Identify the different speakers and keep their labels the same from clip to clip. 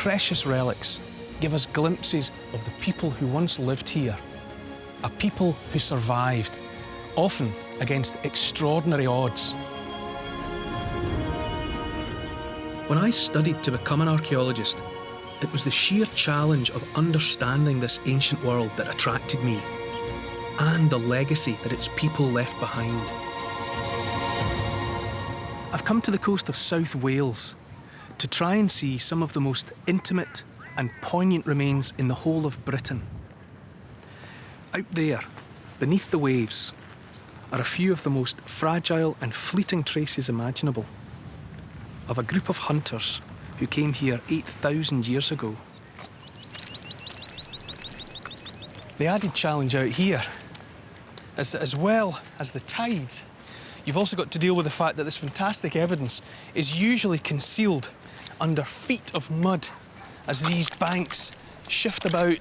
Speaker 1: precious relics give us glimpses of the people who once lived here, a people who survived, often against extraordinary odds. When I studied to become an archaeologist, it was the sheer challenge of understanding this ancient world that attracted me, and the legacy that its people left behind. I've come to the coast of South Wales to try and see some of the most intimate and poignant remains in the whole of Britain. Out there, beneath the waves, are a few of the most fragile and fleeting traces imaginable of a group of hunters who came here 8,000 years ago. The added challenge out here, as well as the tides, you've also got to deal with the fact that this fantastic evidence is usually concealed under feet of mud as these banks shift about.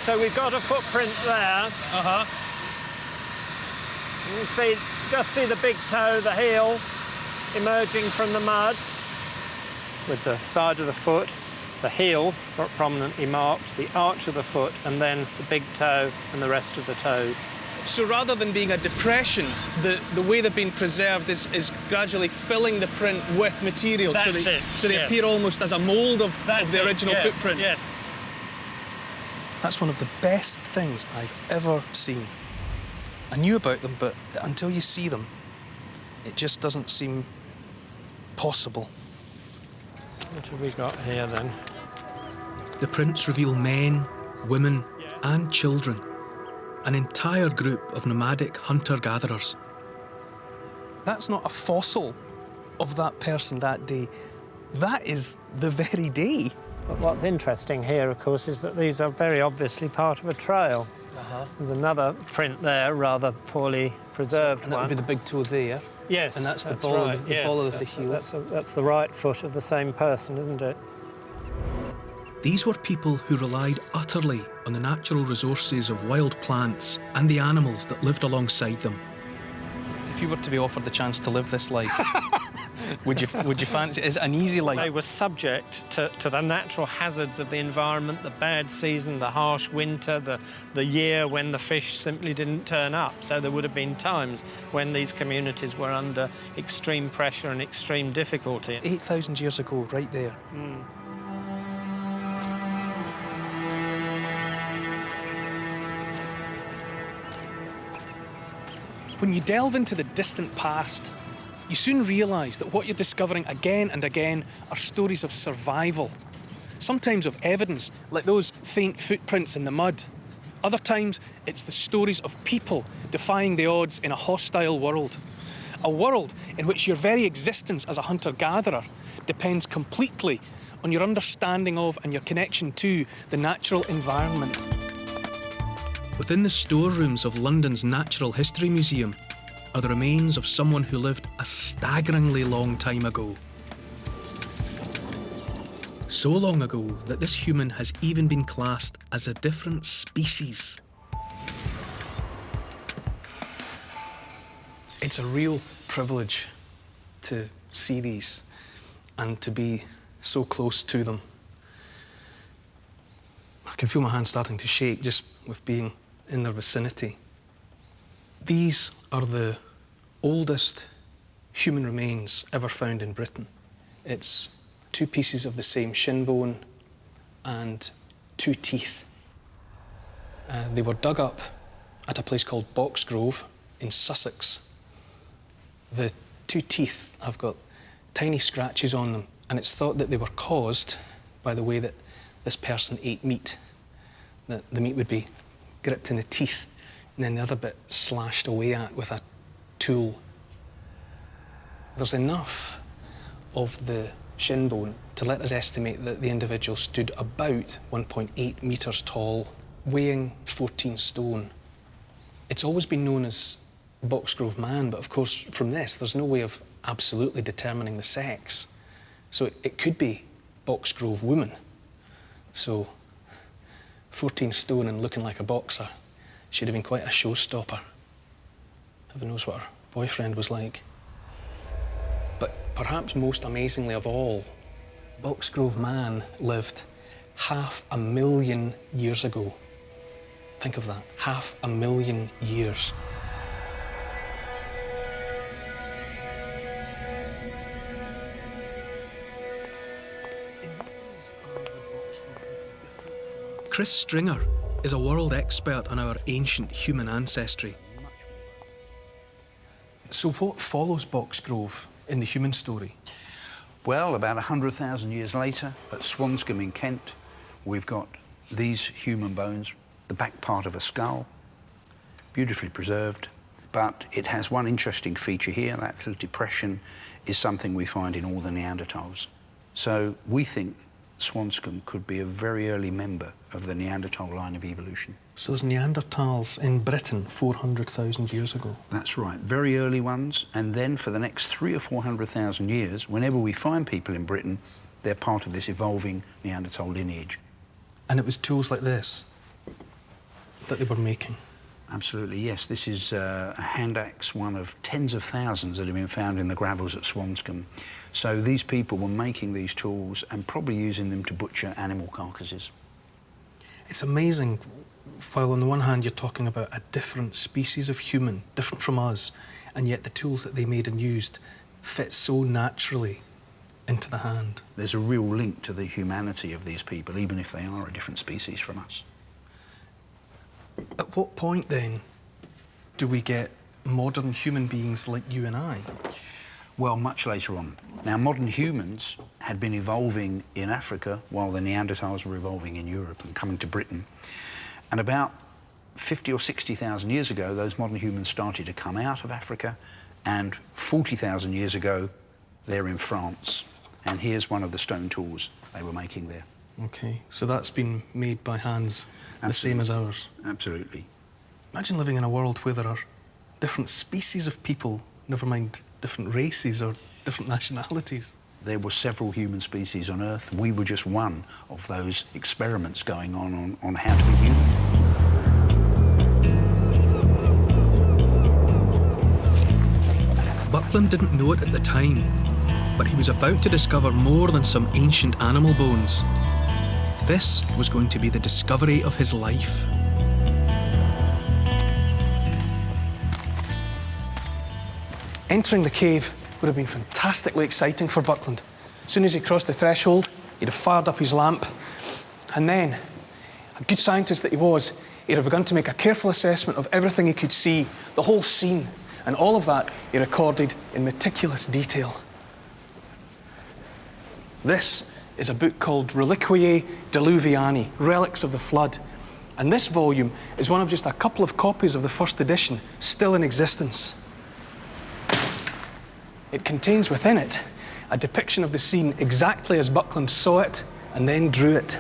Speaker 2: So we've got a footprint there. You can just see the big toe, the heel, emerging from the mud. With the side of the foot, the heel prominently marked, the arch of the foot, and then the big toe and the rest of the toes.
Speaker 1: So rather than being a depression, the way they've been preserved is gradually filling the print with material. So they appear almost as a mould of the original footprint.
Speaker 2: Yes.
Speaker 1: That's one of the best things I've ever seen. I knew about them, but until you see them, it just doesn't seem possible.
Speaker 2: What have we got here, then?
Speaker 1: The prints reveal men, women, and children. An entire group of nomadic hunter-gatherers. That's not a fossil of that person that day. That is the very day.
Speaker 2: But what's interesting here, of course, is that these are very obviously part of a trail. There's another print there, rather poorly preserved one.
Speaker 1: That would be the big toe there.
Speaker 2: Yes,
Speaker 1: and that's the ball of the heel.
Speaker 2: That's the right foot of the same person, isn't it?
Speaker 1: These were people who relied utterly on the natural resources of wild plants and the animals that lived alongside them. If you were to be offered the chance to live this life, would you fancy it? Is it an easy life?
Speaker 2: They were subject to the natural hazards of the environment, the bad season, the harsh winter, the year when the fish simply didn't turn up. So there would have been times when these communities were under extreme pressure and extreme difficulty.
Speaker 1: 8,000 years ago, right there. When you delve into the distant past, you soon realise that what you're discovering again and again are stories of survival. Sometimes of evidence, like those faint footprints in the mud. Other times, it's the stories of people defying the odds in a hostile world. A world in which your very existence as a hunter-gatherer depends completely on your understanding of and your connection to the natural environment. Within the storerooms of London's Natural History Museum are the remains of someone who lived a staggeringly long time ago. So long ago that this human has even been classed as a different species. It's a real privilege to see these and to be so close to them. I can feel my hand starting to shake just with being in their vicinity. These are the oldest human remains ever found in Britain. It's two pieces of the same shin bone and two teeth. They were dug up at a place called Boxgrove in Sussex. The two teeth have got tiny scratches on them, and it's thought that they were caused by the way that this person ate meat. That the meat would be gripped in the teeth, and then the other bit slashed away at with a tool. There's enough of the shin bone to let us estimate that the individual stood about 1.8 metres tall, weighing 14 stone. It's always been known as Boxgrove man, but of course from this there's no way of absolutely determining the sex. So it could be Boxgrove woman. So 14 stone and looking like a boxer should have been quite a showstopper. Heaven knows what her boyfriend was like. But perhaps most amazingly of all, Boxgrove man lived 500,000 years ago. Think of that, 500,000 years. Chris Stringer is a world expert on our ancient human ancestry. So what follows Boxgrove in the human story?
Speaker 3: Well, about 100,000 years later, at Swanscombe in Kent, we've got these human bones, the back part of a skull, beautifully preserved, but it has one interesting feature here. That little depression is something we find in all the Neanderthals. So we think Swanscombe could be a very early member of the Neanderthal line of evolution.
Speaker 1: So there's Neanderthals in Britain 400,000 years ago?
Speaker 3: That's right, very early ones, and then for the next 300,000 or 400,000 years, whenever we find people in Britain, they're part of this evolving Neanderthal lineage.
Speaker 1: And it was tools like this that they were making?
Speaker 3: Absolutely, yes. This is a hand axe, one of tens of thousands that have been found in the gravels at Swanscombe. So these people were making these tools and probably using them to butcher animal carcasses.
Speaker 1: It's amazing, while on the one hand you're talking about a different species of human, different from us, and yet the tools that they made and used fit so naturally into the hand.
Speaker 3: There's a real link to the humanity of these people, even if they are a different species from us.
Speaker 1: At what point, then, do we get modern human beings like you and I?
Speaker 3: Well, much later on. Now, modern humans had been evolving in Africa while the Neanderthals were evolving in Europe and coming to Britain. And about 50 or 60,000 years ago, those modern humans started to come out of Africa, and 40,000 years ago, they're in France. And here's one of the stone tools they were making there.
Speaker 1: OK, so that's been made by hands the same as ours?
Speaker 3: Absolutely.
Speaker 1: Imagine living in a world where there are different species of people, never mind different races or different nationalities.
Speaker 3: There were several human species on Earth. We were just one of those experiments going on how to be human.
Speaker 1: Buckland didn't know it at the time, but he was about to discover more than some ancient animal bones. This was going to be the discovery of his life. Entering the cave would have been fantastically exciting for Buckland. As soon as he crossed the threshold, he'd have fired up his lamp, and then, a good scientist that he was, he'd have begun to make a careful assessment of everything he could see, the whole scene, and all of that he recorded in meticulous detail. This is a book called Reliquiae Diluviani, Relics of the Flood. And this volume is one of just a couple of copies of the first edition still in existence. It contains within it a depiction of the scene exactly as Buckland saw it and then drew it.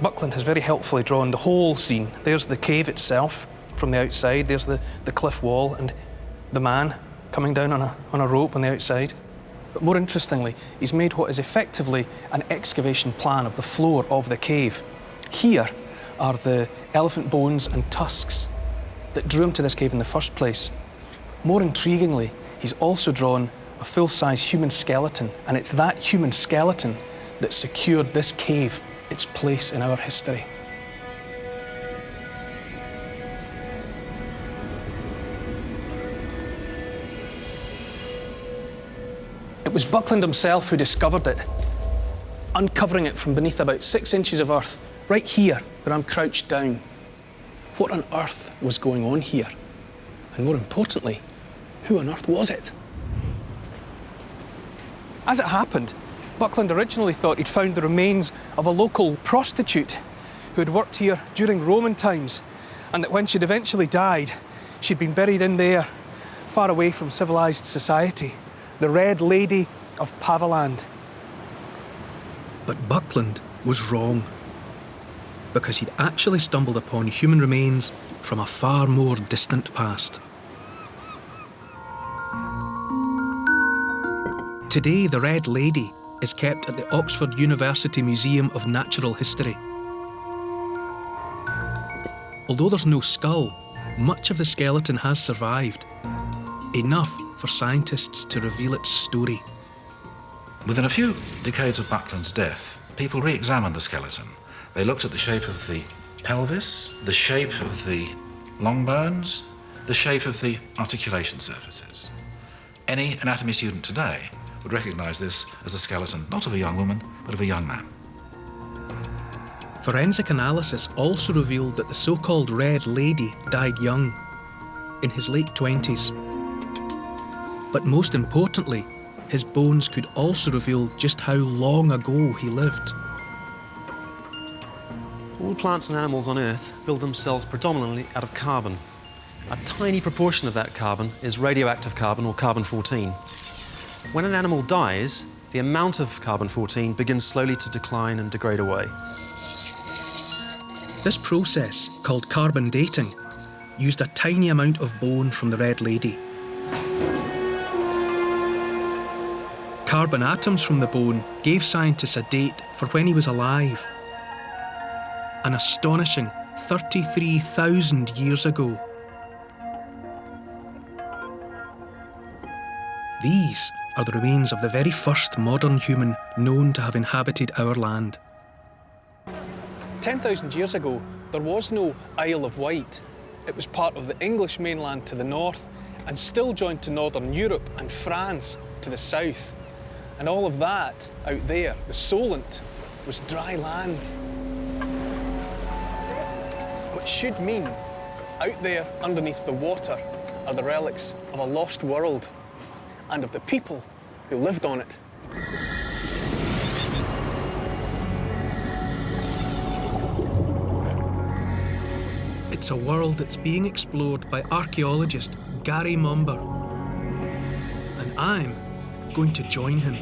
Speaker 1: Buckland has very helpfully drawn the whole scene. There's the cave itself from the outside, there's the cliff wall and the man coming down on a rope on the outside. But more interestingly, he's made what is effectively an excavation plan of the floor of the cave. Here are the elephant bones and tusks that drew him to this cave in the first place. More intriguingly, he's also drawn a full-size human skeleton, and it's that human skeleton that secured this cave its place in our history. It was Buckland himself who discovered it, uncovering it from beneath about 6 inches of earth, right here, where I'm crouched down. What on earth was going on here? And more importantly, who on earth was it? As it happened, Buckland originally thought he'd found the remains of a local prostitute who had worked here during Roman times, and that when she'd eventually died, she'd been buried in there, far away from civilised society. The Red Lady of Paviland. But Buckland was wrong, because he'd actually stumbled upon human remains from a far more distant past. Today, the Red Lady is kept at the Oxford University Museum of Natural History. Although there's no skull, much of the skeleton has survived. enough for scientists to reveal its story.
Speaker 4: Within a few decades of Buckland's death, people re-examined the skeleton. They looked at the shape of the pelvis, the shape of the long bones, the shape of the articulation surfaces. Any anatomy student today would recognise this as a skeleton not of a young woman, but of a young man.
Speaker 1: Forensic analysis also revealed that the so-called Red Lady died young, in his late 20s. But most importantly, his bones could also reveal just how long ago he lived.
Speaker 5: All plants and animals on Earth build themselves predominantly out of carbon. A tiny proportion of that carbon is radioactive carbon, or carbon-14. When an animal dies, the amount of carbon-14 begins slowly to decline and degrade away.
Speaker 1: This process, called carbon dating, used a tiny amount of bone from the Red Lady. Carbon atoms from the bone gave scientists a date for when he was alive. An astonishing 33,000 years ago. These are the remains of the very first modern human known to have inhabited our land. 10,000 years ago, there was no Isle of Wight. It was part of the English mainland to the north and still joined to northern Europe and France to the south. And all of that out there, the Solent, was dry land. Which should mean out there underneath the water are the relics of a lost world and of the people who lived on it. It's a world that's being explored by archaeologist Gary Momber. And I'm going to join him.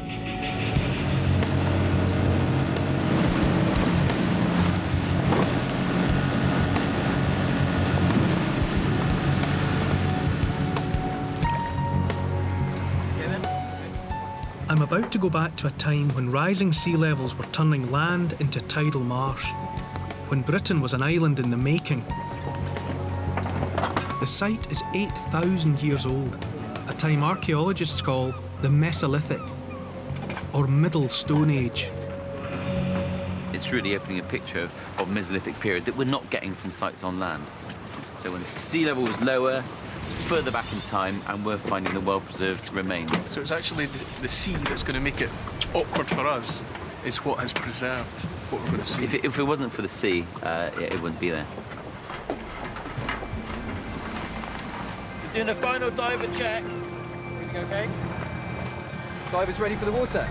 Speaker 1: I'm about to go back to a time when rising sea levels were turning land into tidal marsh, when Britain was an island in the making. The site is 8,000 years old, a time archaeologists call the Mesolithic, or Middle Stone Age.
Speaker 6: It's really opening a picture of Mesolithic period that we're not getting from sites on land. So when sea level was lower, further back in time, and we're finding the well-preserved remains.
Speaker 1: So it's actually the sea that's going to make it awkward for us, is what has preserved what we're going to see.
Speaker 6: If it wasn't for the sea, it wouldn't be there. We're doing a final diver check.
Speaker 7: Everything okay? Divers ready for the water?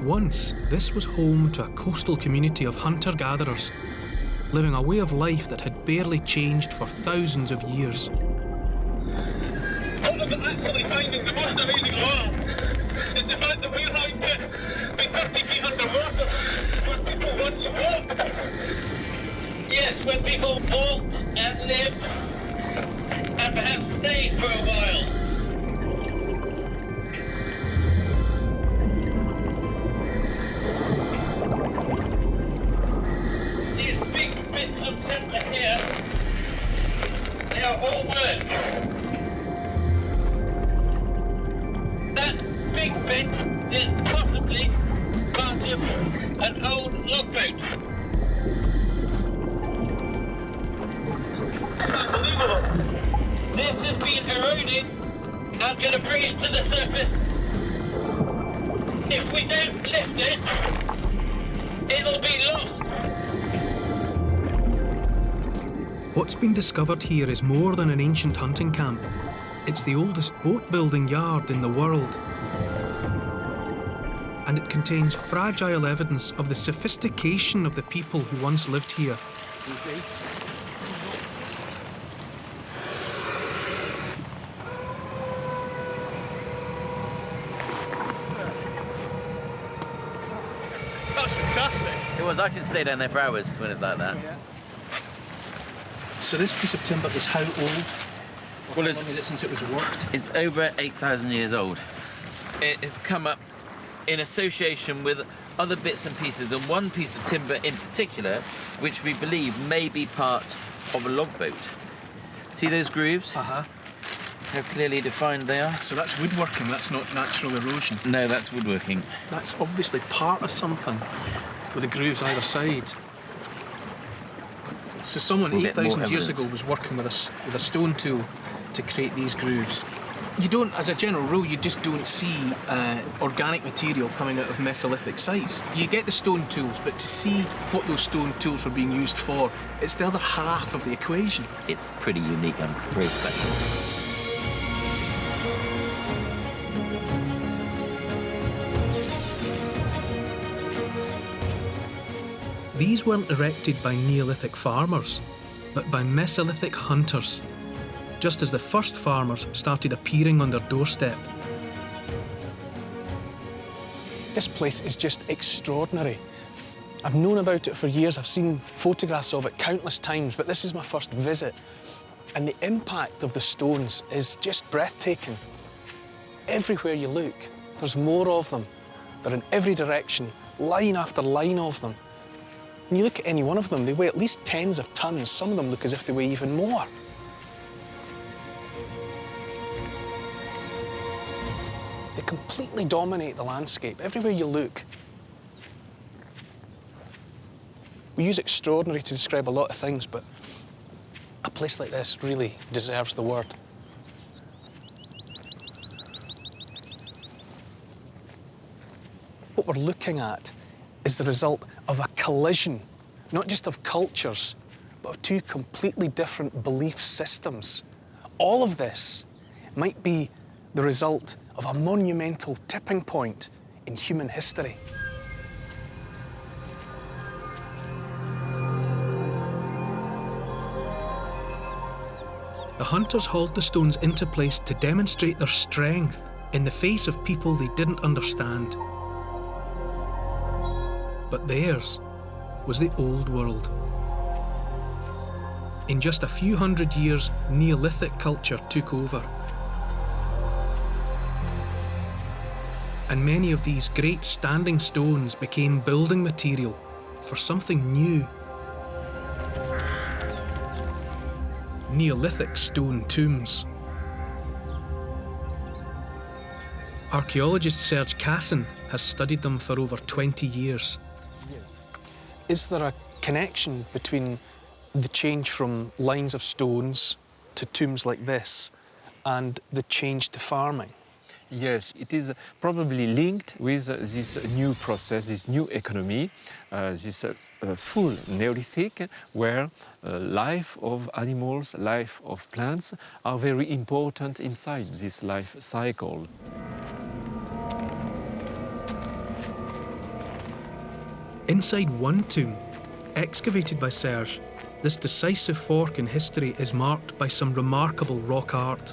Speaker 1: Once, this was home to a coastal community of hunter-gatherers, living a way of life that had barely changed for thousands of years.
Speaker 8: One of the actually finding the most amazing of all is the fact that we're going to be 30 feet underwater where people once walked. Yes, where people walked and lived and perhaps stayed for a while. These big bits of timber here, they are all wood. That big bit is possibly part of an old logboat. Unbelievable. This has been eroded. I'm going to bring it to the surface. If we don't lift it, it'll be lost.
Speaker 1: What's been discovered here is more than an ancient hunting camp. It's the oldest boat-building yard in the world. And it contains fragile evidence of the sophistication of the people who once lived here. That's fantastic.
Speaker 6: It was. I can stay down there for hours when it's like that.
Speaker 1: So this piece of timber is how old?
Speaker 6: Well,
Speaker 1: How long is it since it was worked?
Speaker 6: It's over 8,000 years old. It has come up in association with other bits and pieces, and one piece of timber in particular, which we believe may be part of a logboat. See those grooves?
Speaker 1: Uh-huh.
Speaker 6: How clearly defined they are?
Speaker 1: So that's woodworking, that's not natural erosion.
Speaker 6: No, that's woodworking.
Speaker 1: That's obviously part of something, with the grooves either side. So someone
Speaker 6: We'll get more
Speaker 1: 8,000 years ago
Speaker 6: evidence.
Speaker 1: was working with a stone tool to create these grooves. You don't, as a general rule, you just don't see organic material coming out of Mesolithic sites. You get the stone tools, but to see what those stone tools were being used for, it's the other half of the equation.
Speaker 6: It's pretty unique and very special.
Speaker 1: These weren't erected by Neolithic farmers, but by Mesolithic hunters, just as the first farmers started appearing on their doorstep. This place is just extraordinary. I've known about it for years, I've seen photographs of it countless times, but this is my first visit. And the impact of the stones is just breathtaking. Everywhere you look, there's more of them. They're in every direction, line after line of them. When you look at any one of them, they weigh at least tens of tons. Some of them look as if they weigh even more. They completely dominate the landscape, everywhere you look. We use extraordinary to describe a lot of things, but a place like this really deserves the word. What we're looking at is the result of a collision, not just of cultures, but of two completely different belief systems. All of this might be the result of a monumental tipping point in human history. The hunters hauled the stones into place to demonstrate their strength in the face of people they didn't understand. But theirs was the old world. In just a few hundred years, Neolithic culture took over. And many of these great standing stones became building material for something new. Neolithic stone tombs. Archaeologist Serge Cassin has studied them for over 20 years. Is there a connection between the change from lines of stones to tombs like this and the change to farming?
Speaker 7: Yes, it is probably linked with this new process, this new economy, this full Neolithic, where life of animals, life of plants are very important inside this life cycle.
Speaker 1: Inside one tomb, excavated by Serge, this decisive fork in history is marked by some remarkable rock art.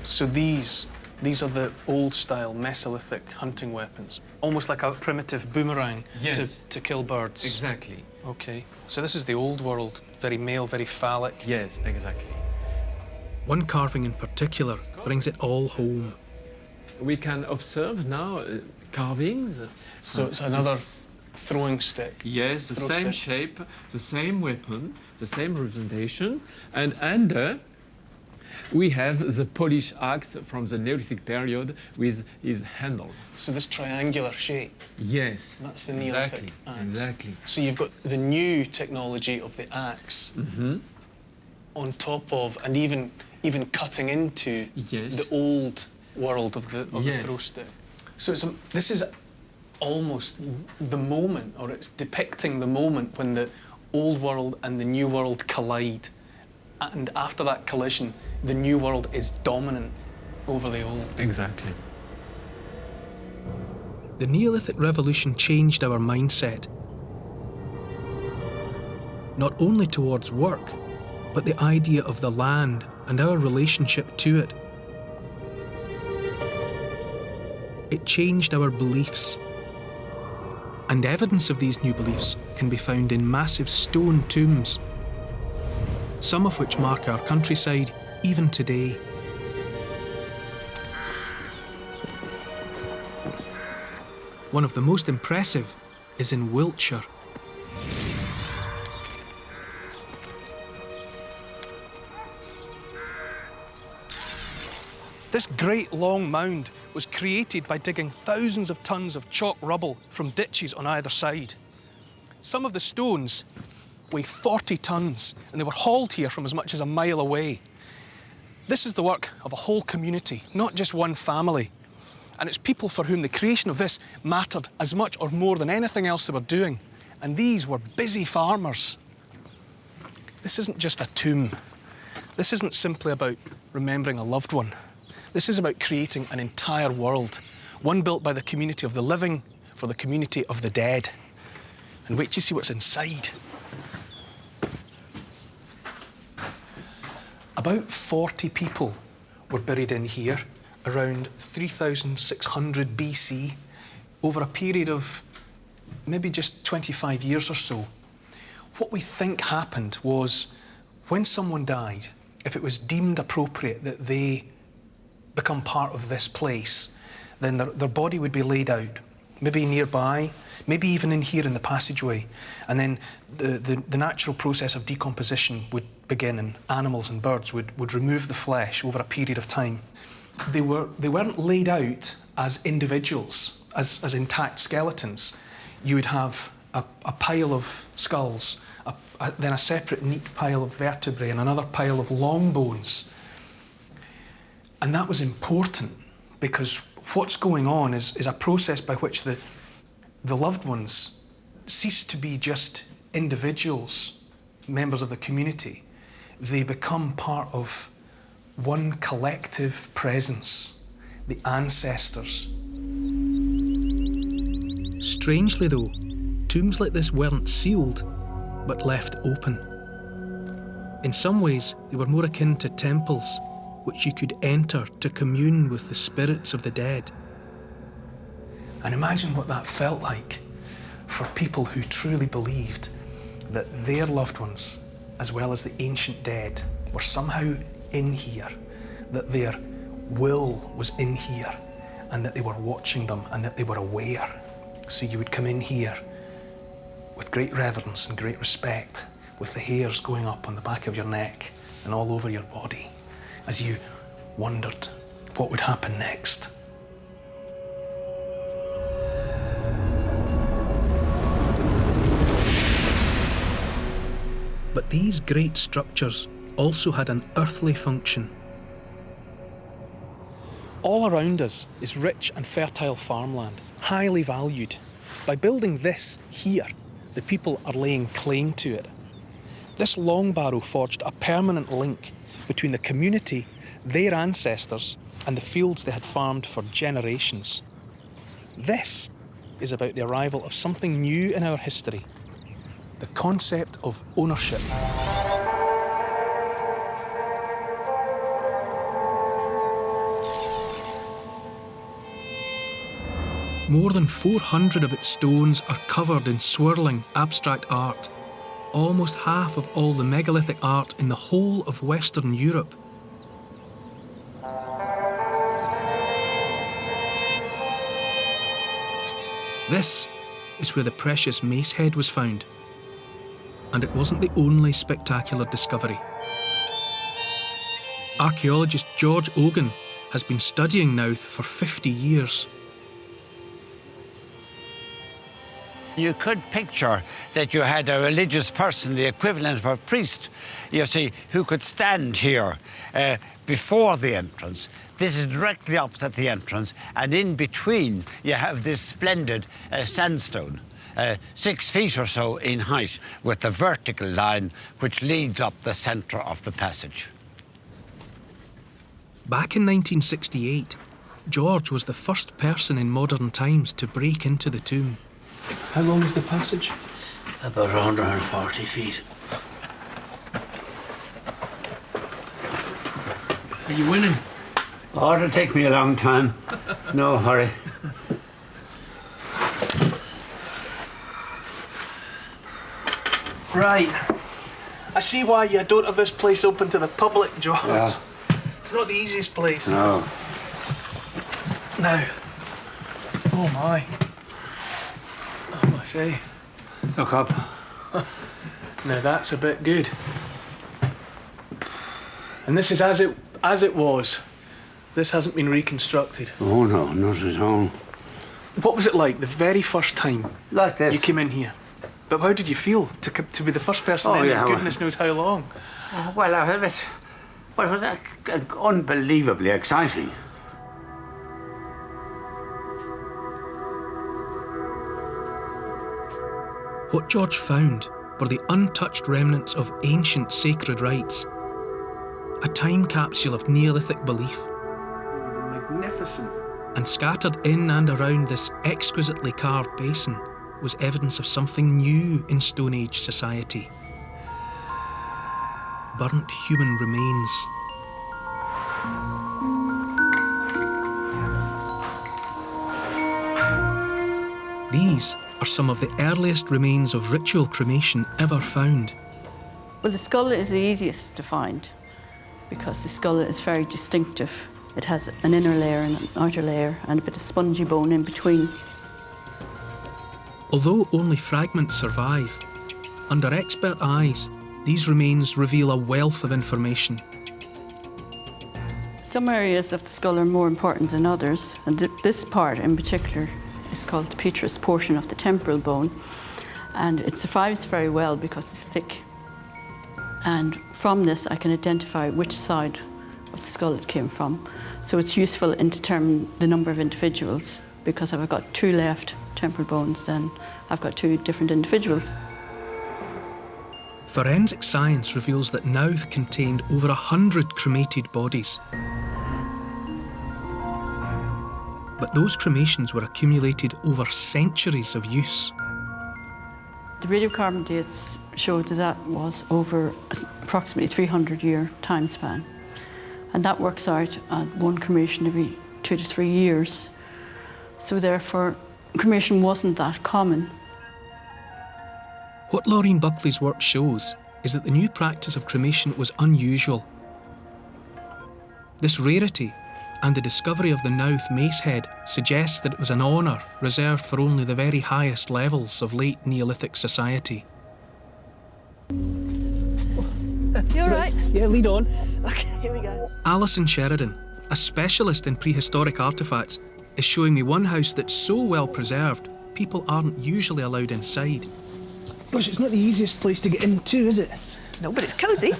Speaker 1: So these are the old-style Mesolithic hunting weapons, almost like a primitive boomerang to kill birds.
Speaker 7: Exactly.
Speaker 1: Okay, so this is the old world, very male, very phallic.
Speaker 7: Yes, exactly.
Speaker 1: One carving in particular brings it all home.
Speaker 7: We can observe now carvings.
Speaker 1: So it's another throwing stick.
Speaker 7: Yes, the
Speaker 1: Throw
Speaker 7: same
Speaker 1: stick.
Speaker 7: shape, the same weapon, the same representation, and under we have the Polish axe from the Neolithic period with his handle.
Speaker 1: So this triangular shape,
Speaker 7: Yes,
Speaker 1: that's the Neolithic
Speaker 7: exactly,
Speaker 1: axe.
Speaker 7: exactly.
Speaker 1: So you've got the new technology of the axe on top of, and even cutting into
Speaker 7: Yes.
Speaker 1: the old world of the
Speaker 7: Yes.
Speaker 1: throw stick. So this is almost the moment, or it's depicting the moment when the old world and the new world collide. And after that collision, the new world is dominant over the old.
Speaker 7: Exactly.
Speaker 1: The Neolithic Revolution changed our mindset. Not only towards work, but the idea of the land and our relationship to it. It changed our beliefs. And evidence of these new beliefs can be found in massive stone tombs, some of which mark our countryside even today. One of the most impressive is in Wiltshire. This great long mound was created by digging thousands of tons of chalk rubble from ditches on either side. Some of the stones weigh 40 tons, and they were hauled here from as much as a mile away. This is the work of a whole community, not just one family. And it's people for whom the creation of this mattered as much or more than anything else they were doing. And these were busy farmers. This isn't just a tomb. This isn't simply about remembering a loved one. This is about creating an entire world, one built by the community of the living for the community of the dead. And wait till you see what's inside. About 40 people were buried in here around 3600 BC over a period of maybe just 25 years or so. What we think happened was when someone died, if it was deemed appropriate that they become part of this place, then their body would be laid out, maybe nearby, maybe even in here in the passageway. And then the natural process of decomposition would begin, and animals and birds would remove the flesh over a period of time. They weren't laid out as individuals, as intact skeletons. You would have a pile of skulls, then a separate neat pile of vertebrae and another pile of long bones. And that was important because what's going on is a process by which the loved ones cease to be just individuals, members of the community. They become part of one collective presence, the ancestors. Strangely though, tombs like this weren't sealed, but left open. In some ways, they were more akin to temples, which you could enter to commune with the spirits of the dead. And imagine what that felt like for people who truly believed that their loved ones, as well as the ancient dead, were somehow in here, that their will was in here, and that they were watching them and that they were aware. So you would come in here with great reverence and great respect, with the hairs going up on the back of your neck and all over your body, as you wondered what would happen next. But these great structures also had an earthly function. All around us is rich and fertile farmland, highly valued. By building this here, the people are laying claim to it. This long barrow forged a permanent link between the community, their ancestors, and the fields they had farmed for generations. This is about the arrival of something new in our history, the concept of ownership. More than 400 of its stones are covered in swirling abstract art, almost half of all the megalithic art in the whole of Western Europe. This is where the precious mace head was found. And it wasn't the only spectacular discovery. Archaeologist George Ogan has been studying Knowth for 50 years.
Speaker 9: You could picture that you had a religious person, the equivalent of a priest, you see, who could stand here before the entrance. This is directly opposite the entrance, and in between you have this splendid sandstone, 6 feet or so in height, with the vertical line which leads up the centre of the passage.
Speaker 1: Back in 1968, George was the first person in modern times to break into the tomb. How long is the passage?
Speaker 10: About 140 feet.
Speaker 1: Are you winning?
Speaker 9: Oh, it'll take me a long time. No hurry.
Speaker 1: Right. I see why you don't have this place open to the public, George.
Speaker 9: Yeah.
Speaker 1: It's not the easiest place.
Speaker 9: No.
Speaker 1: Now, oh my. I say.
Speaker 3: Look up.
Speaker 1: Now that's a bit good. And this is as it was. This hasn't been reconstructed.
Speaker 3: Oh no, not at all.
Speaker 1: What was it like the very first time
Speaker 3: Like this.
Speaker 1: you came in here? But how did you feel to be the first person in
Speaker 3: yeah,
Speaker 1: goodness knows how long?
Speaker 3: Well, it was unbelievably exciting.
Speaker 1: What George found were the untouched remnants of ancient sacred rites. A time capsule of Neolithic belief. Magnificent. And scattered in and around this exquisitely carved basin was evidence of something new in Stone Age society. Burnt human remains. These are some of the earliest remains of ritual cremation ever found.
Speaker 11: Well, the skull is the easiest to find because the skull is very distinctive. It has an inner layer and an outer layer and a bit of spongy bone in between.
Speaker 1: Although only fragments survive, under expert eyes, these remains reveal a wealth of information.
Speaker 11: Some areas of the skull are more important than others, and this part in particular is called the petrous portion of the temporal bone, and it survives very well because it's thick. And from this I can identify which side of the skull it came from. So it's useful in determining the number of individuals, because if I've got two left temporal bones, then I've got two different individuals.
Speaker 1: Forensic science reveals that Knowth contained over 100 cremated bodies. But those cremations were accumulated over centuries of use.
Speaker 11: The radiocarbon dates showed that was over approximately 300-year time span. And that works out at one cremation every 2 to 3 years. So therefore, cremation wasn't that common.
Speaker 1: What Laureen Buckley's work shows is that the new practice of cremation was unusual. This rarity and the discovery of the Knowth mace head suggests that it was an honour reserved for only the very highest levels of late Neolithic society.
Speaker 12: You all right?
Speaker 1: Yeah, lead on.
Speaker 12: Okay, here we go.
Speaker 1: Alison Sheridan, a specialist in prehistoric artefacts, is showing me one house that's so well preserved, people aren't usually allowed inside.
Speaker 13: Gosh, it's not the easiest place to get into, is it?
Speaker 12: No, but it's cosy.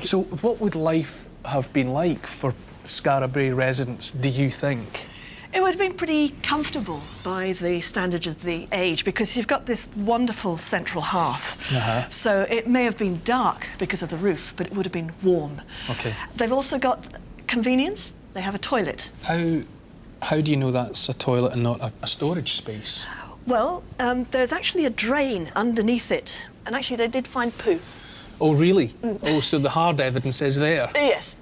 Speaker 1: So what would life have been like for Scarabray residents, do you think?
Speaker 12: It would have been pretty comfortable by the standards of the age, because you've got this wonderful central hearth. So it may have been dark because of the roof, but it would have been warm.
Speaker 1: Okay.
Speaker 12: They've also got convenience. They have a toilet.
Speaker 1: How do you know that's a toilet and not a storage space?
Speaker 12: Well, there's actually a drain underneath it, and actually they did find poo.
Speaker 1: Oh, really? Oh, so the hard evidence is there?
Speaker 12: Yes.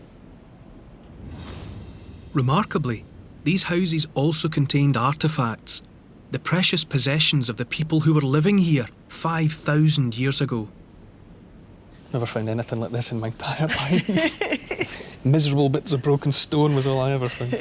Speaker 1: Remarkably, these houses also contained artefacts, the precious possessions of the people who were living here 5,000 years ago. Never found anything like this in my entire life. Miserable bits of broken stone was all I ever found.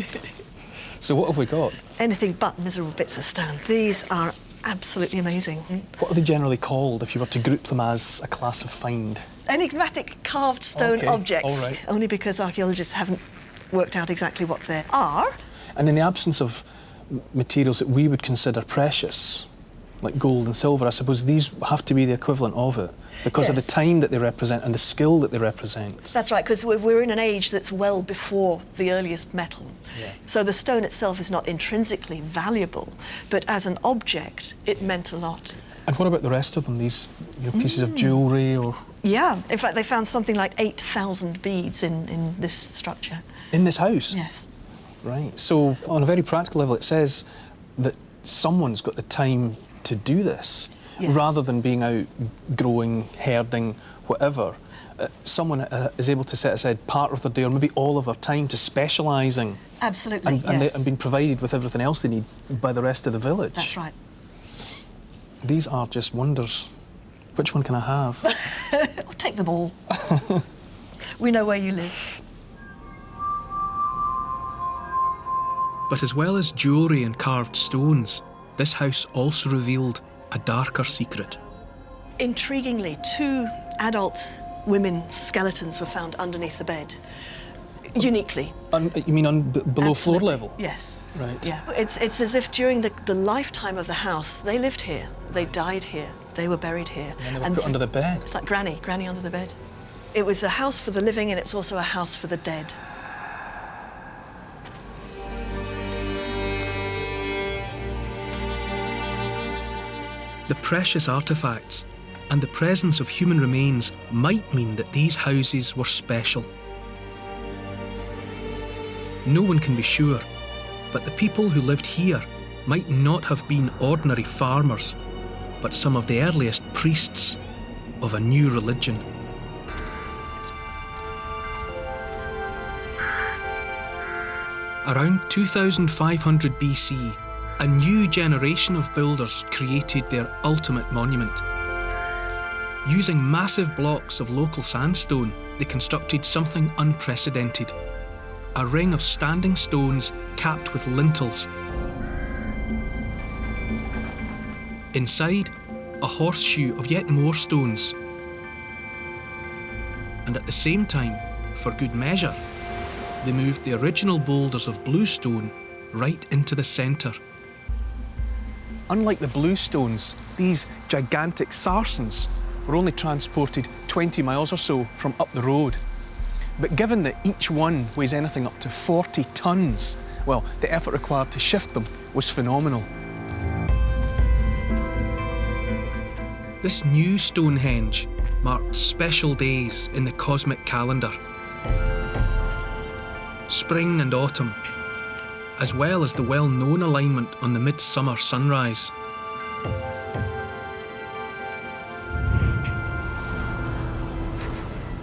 Speaker 1: So what have we got?
Speaker 12: Anything but miserable bits of stone. These are absolutely amazing.
Speaker 1: What are they generally called if you were to group them as a class of find?
Speaker 12: Enigmatic carved stone objects.
Speaker 1: All right.
Speaker 12: Only because archaeologists haven't worked out exactly what they are.
Speaker 1: And in the absence of materials that we would consider precious, like gold and silver, I suppose these have to be the equivalent of it because of the time that they represent and the skill that they represent.
Speaker 12: That's right, because we're in an age that's well before the earliest metal.
Speaker 1: Yeah.
Speaker 12: So the stone itself is not intrinsically valuable, but as an object, it meant a lot.
Speaker 1: And what about the rest of them, these pieces of jewellery or...?
Speaker 12: Yeah, in fact, they found something like 8,000 beads in this structure.
Speaker 1: In this house?
Speaker 12: Yes.
Speaker 1: Right. So, on a very practical level, it says that someone's got the time to do this, rather than being out growing, herding, whatever. Someone is able to set aside part of their day, or maybe all of their time, to specialising.
Speaker 12: Absolutely,
Speaker 1: and being provided with everything else they need by the rest of the village.
Speaker 12: That's right.
Speaker 1: These are just wonders. Which one can I have?
Speaker 12: I'll take them all. We know where you live.
Speaker 1: But as well as jewellery and carved stones, this house also revealed a darker secret.
Speaker 12: Intriguingly, 2 adult women's skeletons were found underneath the bed, uniquely.
Speaker 1: You mean below floor level?
Speaker 12: Yes.
Speaker 1: Right.
Speaker 12: Yeah. It's as if during the lifetime of the house, they lived here, they died here, they were buried here.
Speaker 1: And they were put under the bed.
Speaker 12: It's like Granny under the bed. It was a house for the living, and it's also a house for the dead.
Speaker 1: The precious artefacts and the presence of human remains might mean that these houses were special. No one can be sure, but the people who lived here might not have been ordinary farmers, but some of the earliest priests of a new religion. Around 2500 BC, a new generation of builders created their ultimate monument. Using massive blocks of local sandstone, they constructed something unprecedented. A ring of standing stones capped with lintels. Inside, a horseshoe of yet more stones. And at the same time, for good measure, they moved the original boulders of bluestone right into the centre. Unlike the bluestones, these gigantic sarsens were only transported 20 miles or so from up the road. But given that each one weighs anything up to 40 tons, well, the effort required to shift them was phenomenal. This new Stonehenge marked special days in the cosmic calendar. Spring and autumn, as well as the well-known alignment on the midsummer sunrise.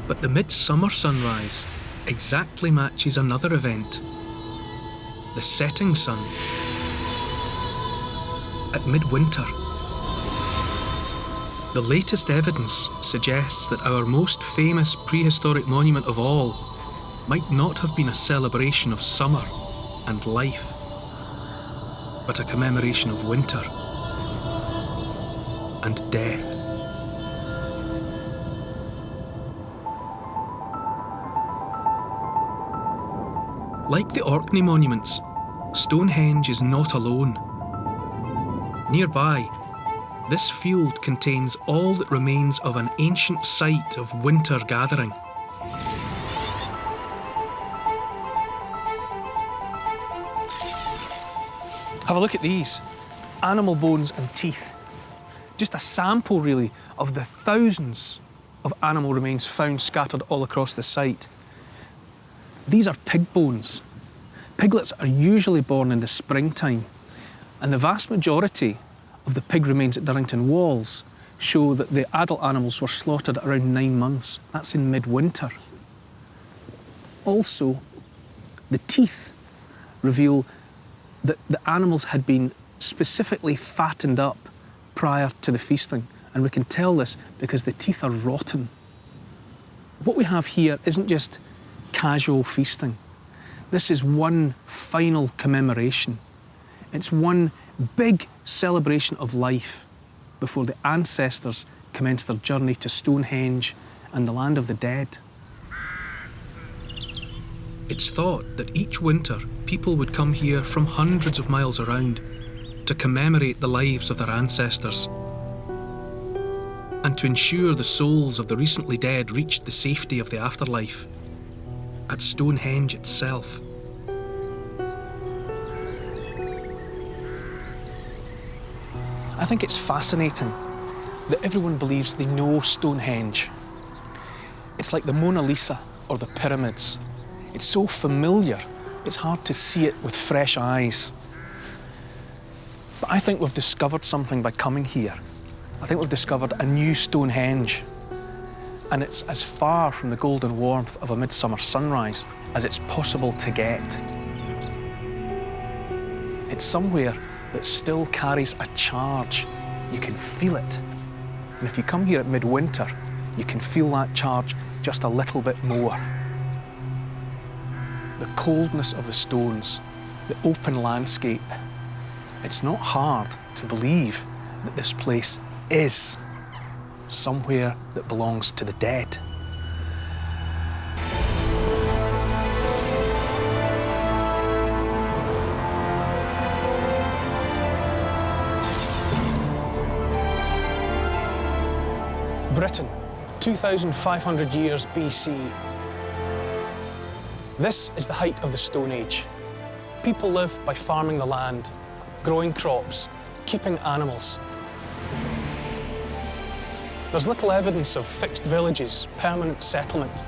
Speaker 1: But the midsummer sunrise exactly matches another event, the setting sun. At midwinter. The latest evidence suggests that our most famous prehistoric monument of all might not have been a celebration of summer and life, but a commemoration of winter and death. Like the Orkney monuments, Stonehenge is not alone. Nearby, this field contains all that remains of an ancient site of winter gathering. Have a look at these. Animal bones and teeth. Just a sample, really, of the thousands of animal remains found scattered all across the site. These are pig bones. Piglets are usually born in the springtime, and the vast majority of the pig remains at Durrington Walls show that the adult animals were slaughtered at around 9 months. That's in midwinter. Also, the teeth reveal that the animals had been specifically fattened up prior to the feasting, and we can tell this because the teeth are rotten. What we have here isn't just casual feasting. This is one final commemoration. It's one big celebration of life before the ancestors commenced their journey to Stonehenge and the land of the dead. It's thought that each winter people would come here from hundreds of miles around to commemorate the lives of their ancestors and to ensure the souls of the recently dead reached the safety of the afterlife at Stonehenge itself. I think it's fascinating that everyone believes they know Stonehenge. It's like the Mona Lisa or the pyramids. It's so familiar, it's hard to see it with fresh eyes. But I think we've discovered something by coming here. I think we've discovered a new Stonehenge. And it's as far from the golden warmth of a midsummer sunrise as it's possible to get. It's somewhere that still carries a charge. You can feel it. And if you come here at midwinter, you can feel that charge just a little bit more. The coldness of the stones, the open landscape, It's not hard to believe that this place is somewhere that belongs to the dead. Britain, 2,500 years BC. This is the height of the Stone Age. People live by farming the land, growing crops, keeping animals. There's little evidence of fixed villages, permanent settlement.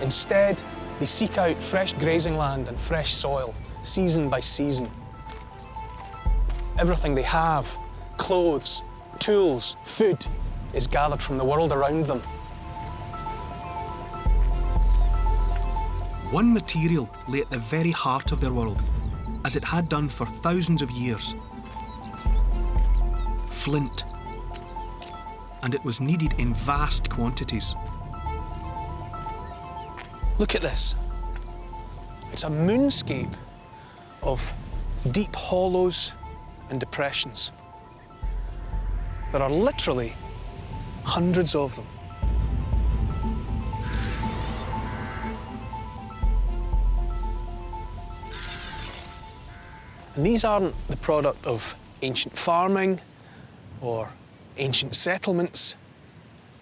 Speaker 1: Instead, they seek out fresh grazing land and fresh soil, season by season. Everything they have, clothes, tools, food, is gathered from the world around them. One material lay at the very heart of their world, as it had done for thousands of years. Flint. And it was needed in vast quantities. Look at this. It's a moonscape of deep hollows and depressions. There are literally hundreds of them. And these aren't the product of ancient farming or ancient settlements.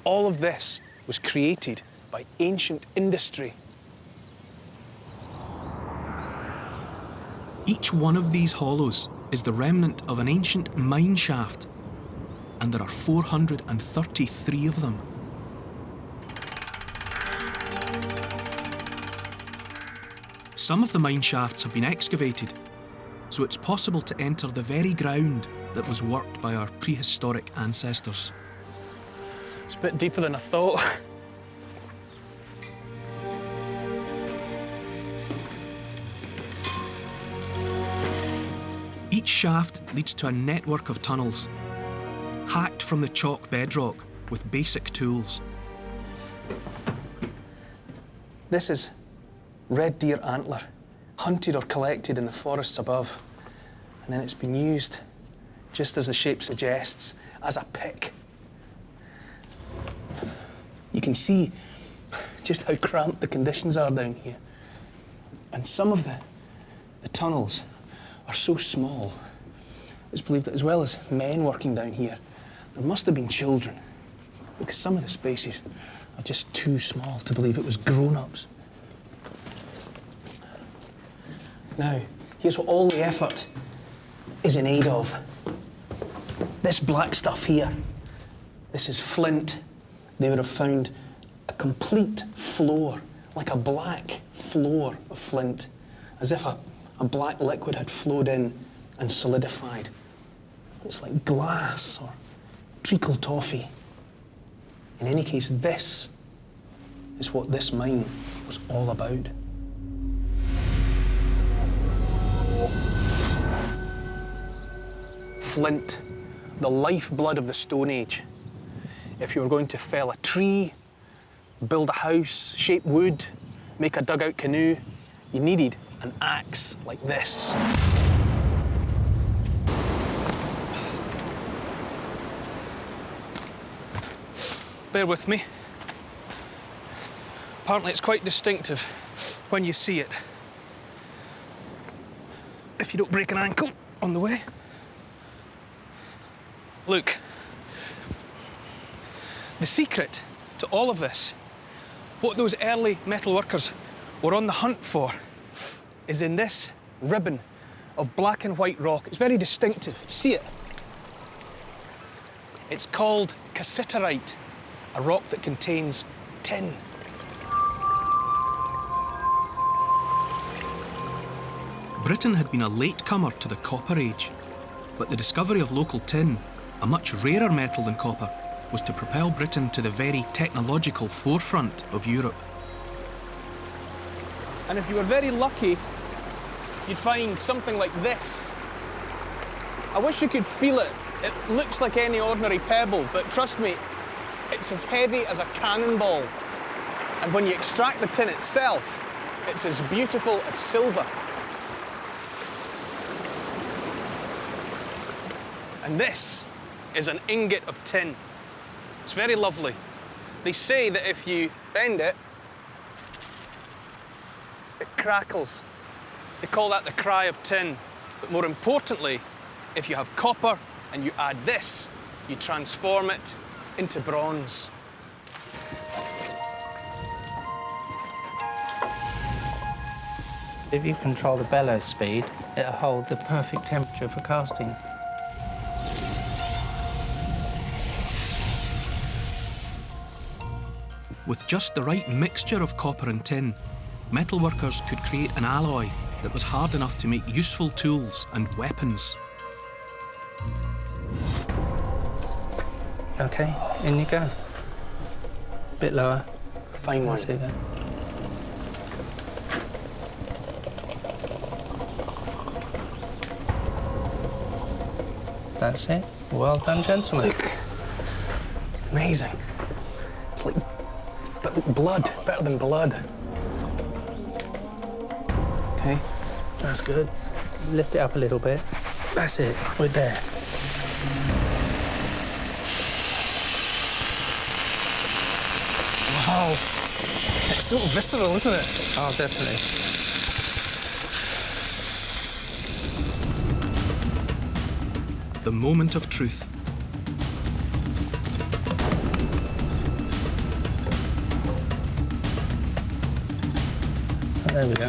Speaker 1: All of this was created by ancient industry. Each one of these hollows is the remnant of an ancient mine shaft, and there are 433 of them. Some of the mine shafts have been excavated, so it's possible to enter the very ground that was worked by our prehistoric ancestors. It's a bit deeper than I thought. Each shaft leads to a network of tunnels, hacked from the chalk bedrock with basic tools. This is red deer antler, hunted or collected in the forests above, and then it's been used, just as the shape suggests, as a pick. You can see just how cramped the conditions are down here. And some of the tunnels are so small. It's believed that as well as men working down here, there must have been children, because some of the spaces are just too small to believe it was grown-ups. Now, here's what all the effort is in aid of. This black stuff here, this is flint. They would have found a complete floor, like a black floor of flint, as if a black liquid had flowed in and solidified. It's like glass or treacle toffee. In any case, this is what this mine was all about. Flint, the lifeblood of the Stone Age. If you were going to fell a tree, build a house, shape wood, make a dugout canoe, you needed an axe like this. Bear with me. Apparently it's quite distinctive when you see it. If you don't break an ankle on the way. Look, the secret to all of this, what those early metal workers were on the hunt for, is in this ribbon of black and white rock. It's very distinctive. See it? It's called cassiterite, a rock that contains tin. Britain had been a latecomer to the Copper Age, but the discovery of local tin, a much rarer metal than copper, was to propel Britain to the very technological forefront of Europe. And if you were very lucky, you'd find something like this. I wish you could feel it. It looks like any ordinary pebble, but trust me, it's as heavy as a cannonball. And when you extract the tin itself, it's as beautiful as silver. And this is an ingot of tin. It's very lovely. They say that if you bend it, it crackles. They call that the cry of tin. But more importantly, if you have copper and you add this, you transform it into bronze.
Speaker 10: If you control the bellows speed, it'll hold the perfect temperature for casting.
Speaker 1: With just the right mixture of copper and tin, metalworkers could create an alloy that was hard enough to make useful tools and weapons.
Speaker 10: OK, in you go. Bit lower.
Speaker 1: Fine one.
Speaker 10: That's it, That's it. Well done, gentlemen.
Speaker 1: Look. Amazing. It's like blood, better than blood. OK, that's good.
Speaker 10: Lift it up a little bit. That's it. We're there.
Speaker 1: Wow. It's so visceral, isn't it?
Speaker 10: Oh, definitely.
Speaker 1: The moment of truth.
Speaker 10: There we go.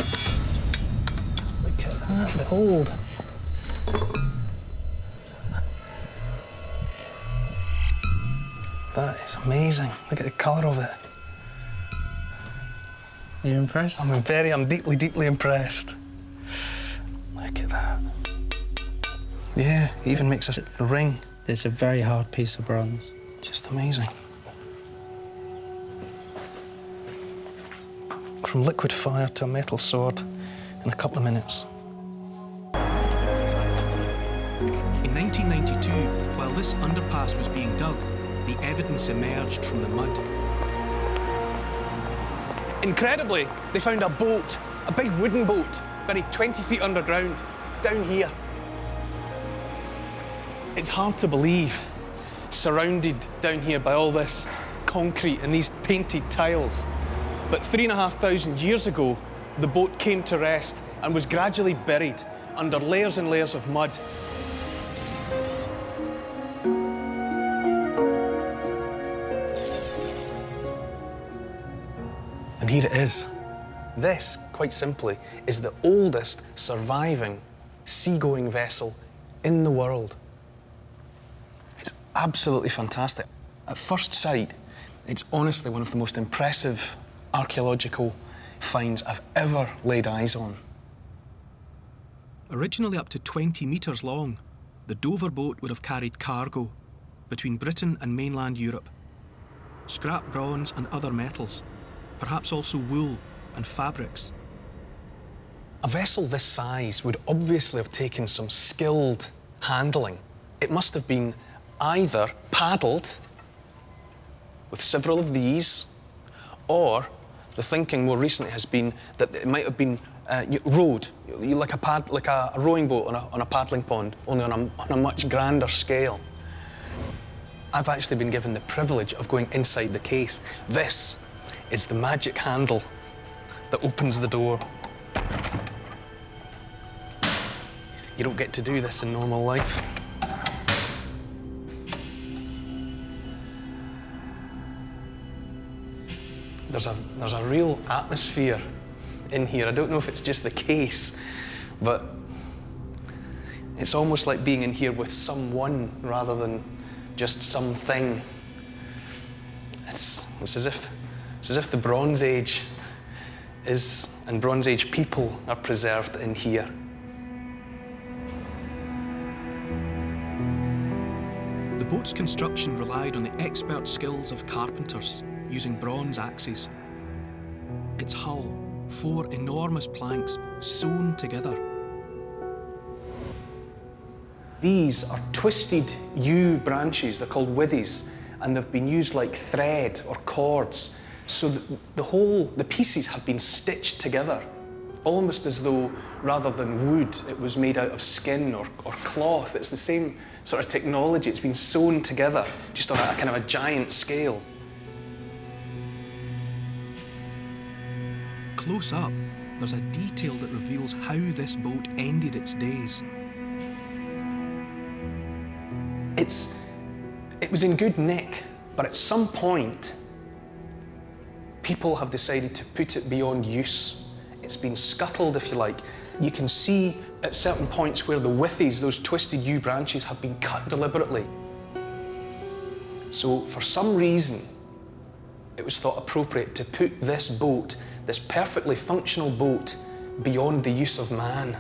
Speaker 1: Look at that, behold. That is amazing. Look at the colour of it.
Speaker 10: You're impressed?
Speaker 1: I'm deeply, deeply impressed. Look at that. Yeah, it even makes a ring.
Speaker 10: It's a very hard piece of bronze.
Speaker 1: Just amazing. From liquid fire to a metal sword in a couple of minutes. In 1992, while this underpass was being dug, the evidence emerged from the mud. Incredibly, they found a boat, a big wooden boat, buried 20 feet underground, down here. It's hard to believe, surrounded down here by all this concrete and these painted tiles. But 3,500 years ago, the boat came to rest and was gradually buried under layers and layers of mud. And here it is. This, quite simply, is the oldest surviving seagoing vessel in the world. It's absolutely fantastic. At first sight, it's honestly one of the most impressive archaeological finds I've ever laid eyes on. Originally up to 20 metres long, the Dover boat would have carried cargo between Britain and mainland Europe. Scrap bronze and other metals, perhaps also wool and fabrics. A vessel this size would obviously have taken some skilled handling. It must have been either paddled with several of these, or the thinking more recently has been that it might have been rowed, like a rowing boat on a paddling pond, only on a much grander scale. I've actually been given the privilege of going inside the case. This is the magic handle that opens the door. You don't get to do this in normal life. There's a real atmosphere in here. I don't know if it's just the case, but it's almost like being in here with someone rather than just something. It's as if the Bronze Age is, and Bronze Age people are preserved in here. The boat's construction relied on the expert skills of carpenters using bronze axes. Its hull, 4 enormous planks sewn together. These are twisted yew branches, they're called withies, and they've been used like thread or cords, so that the pieces have been stitched together, almost as though, rather than wood, it was made out of skin or cloth. It's the sort of technology. It's been sewn together just on a kind of a giant scale.
Speaker 13: Close up, there's a detail that reveals how this boat ended its days.
Speaker 1: It was in good nick, but at some point, people have decided to put it beyond use. It's been scuttled, if you like. You can see at certain points where the withies, those twisted yew branches, have been cut deliberately. So for some reason, it was thought appropriate to put this boat, this perfectly functional boat, beyond the use of man.